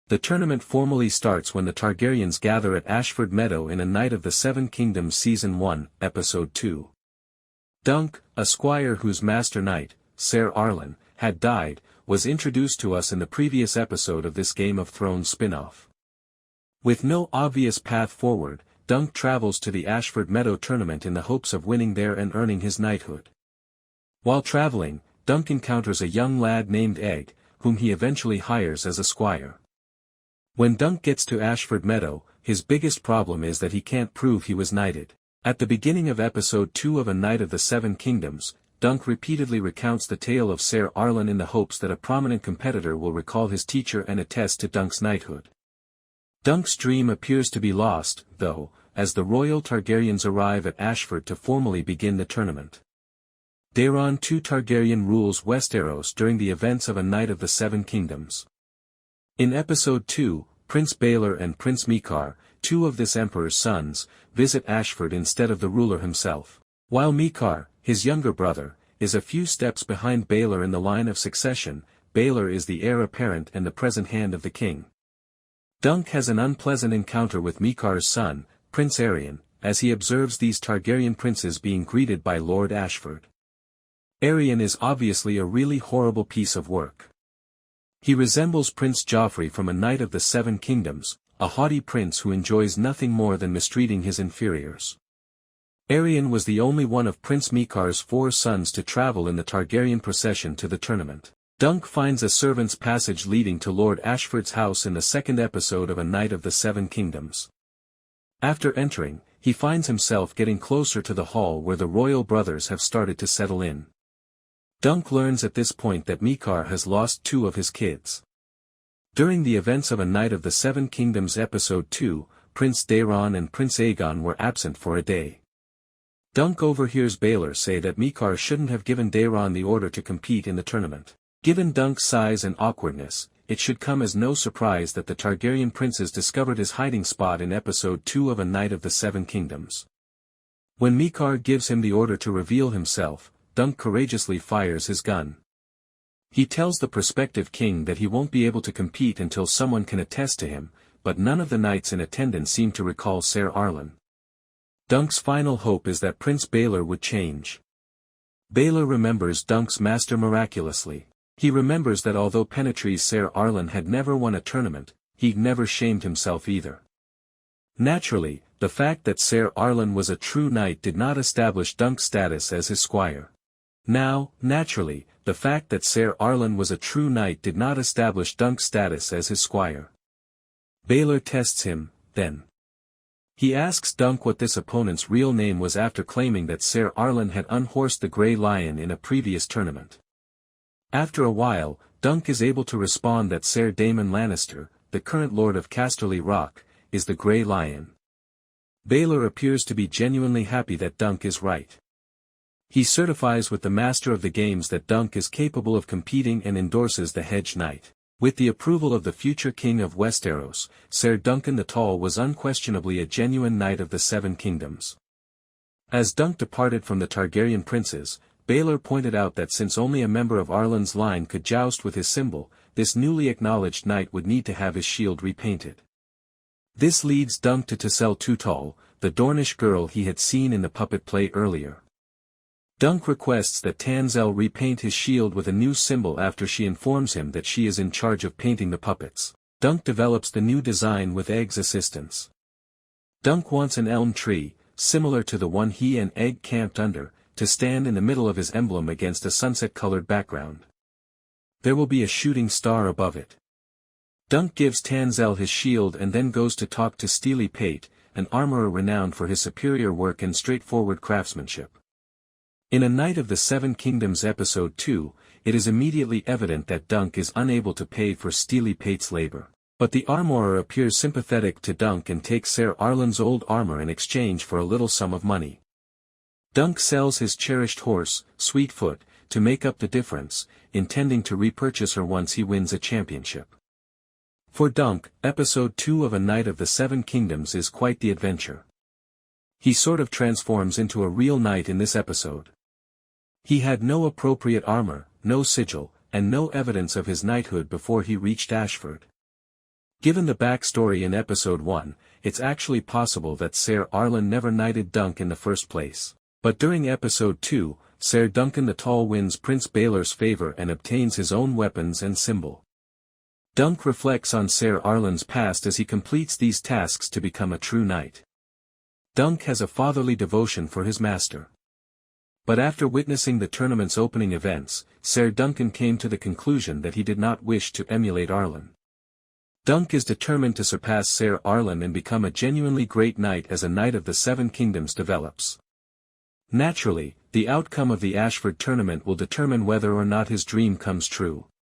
The tournament formally starts when the Targaryens gather at Ashford Meadow in A Knight of the Seven Kingdoms Season 1, Episode 2. Dunc, a squire whose master knight, Ser Arlen, had died, was introduced to us in the previous episode of this Game of Thrones spin-off. With no obvious path forward, Dunc travels to the Ashford Meadow tournament in the hopes of winning there and earning his knighthood. While traveling, Dunc encounters a young lad named Egg, whom he eventually hires as a squire. When Dunc gets to Ashford Meadow, his biggest problem is that he can't prove he was knighted. At the beginning of Episode 2 of A Knight of the Seven Kingdoms, Dunc repeatedly recounts the tale of Ser Arlen in the hopes that a prominent competitor will recall his teacher and attest to Dunc's knighthood. Dunc's dream appears to be lost, though, as the royal Targaryens arrive at Ashford to formally begin the tournament. Daeron II Targaryen rules Westeros during the events of A Knight of the Seven Kingdoms. In Episode 2, Prince Baelor and Prince Mikar, two of this emperor's sons, visit Ashford instead of the ruler himself. While Mikar, his younger brother, is a few steps behind Baelor in the line of succession, Baelor is the heir apparent and the present hand of the king. Dunc has an unpleasant encounter with Mikar's son, Prince Aerion, as he observes these Targaryen princes being greeted by Lord Ashford. Aerion is obviously a really horrible piece of work. He resembles Prince Joffrey from A Knight of the Seven Kingdoms, a haughty prince who enjoys nothing more than mistreating his inferiors. Aerion was the only one of Prince Mikar's 4 sons to travel in the Targaryen procession to the tournament. Dunc finds a servant's passage leading to Lord Ashford's house in the second episode of A Knight of the Seven Kingdoms. After entering, he finds himself getting closer to the hall where the royal brothers have started to settle in. Dunc learns at this point that Mikar has lost 2 of his kids. During the events of A Knight of the Seven Kingdoms Episode 2, Prince Daeron and Prince Aegon were absent for a day. Dunc overhears Baelor say that Mikar shouldn't have given Daeron the order to compete in the tournament. Given Dunc's size and awkwardness, it should come as no surprise that the Targaryen princes discovered his hiding spot in Episode 2 of A Knight of the Seven Kingdoms. When Mikar gives him the order to reveal himself, Dunc courageously fires his gun. He tells the prospective king that he won't be able to compete until someone can attest to him, but none of the knights in attendance seem to recall Ser Arlen. Dunc's final hope is that Prince Baelor would change. Baelor remembers Dunc's master miraculously. He remembers that although Penetre's Ser Arlen had never won a tournament, he'd never shamed himself either. Naturally, the fact that Ser Arlen was a true knight did not establish Dunc's status as his squire. Naturally, the fact that Ser Arlen was a true knight did not establish Dunc's status as his squire. Baelor tests him, then. He asks Dunc what this opponent's real name was after claiming that Ser Arlen had unhorsed the Grey Lion in a previous tournament. After a while, Dunc is able to respond that Ser Daemon Lannister, the current Lord of Casterly Rock, is the Grey Lion. Baelor appears to be genuinely happy that Dunc is right. He certifies with the Master of the Games that Dunc is capable of competing and endorses the Hedge Knight. With the approval of the future king of Westeros, Ser Duncan the Tall was unquestionably a genuine Knight of the Seven Kingdoms. As Dunc departed from the Targaryen princes, Baelor pointed out that since only a member of Arlen's line could joust with his symbol, this newly acknowledged knight would need to have his shield repainted. This leads Dunc to Tessel Tutal, the Dornish girl he had seen in the puppet play earlier. Dunc requests that Tansel repaint his shield with a new symbol after she informs him that she is in charge of painting the puppets. Dunc develops the new design with Egg's assistance. Dunc wants an elm tree, similar to the one he and Egg camped under, to stand in the middle of his emblem against a sunset-colored background. There will be a shooting star above it. Dunc gives Tansel his shield and then goes to talk to Steely Pate, an armorer renowned for his superior work and straightforward craftsmanship. In A Knight of the Seven Kingdoms Episode 2, it is immediately evident that Dunc is unable to pay for Steely Pate's labor. But the armorer appears sympathetic to Dunc and takes Ser Arlen's old armor in exchange for a little sum of money. Dunc sells his cherished horse, Sweetfoot, to make up the difference, intending to repurchase her once he wins a championship. For Dunc, Episode 2 of A Knight of the Seven Kingdoms is quite the adventure. He sort of transforms into a real knight in this episode. He had no appropriate armor, no sigil, and no evidence of his knighthood before he reached Ashford. Given the backstory in Episode 1, it's actually possible that Ser Arlen never knighted Dunc in the first place. But during Episode 2, Ser Duncan the Tall wins Prince Baelor's favor and obtains his own weapons and symbol. Dunc reflects on Ser Arlen's past as he completes these tasks to become a true knight. Dunc has a fatherly devotion for his master. But after witnessing the tournament's opening events, Ser Duncan came to the conclusion that he did not wish to emulate Arlen. Dunc is determined to surpass Ser Arlen and become a genuinely great knight as a Knight of the Seven Kingdoms develops. Naturally, the outcome of the Ashford tournament will determine whether or not his dream comes true.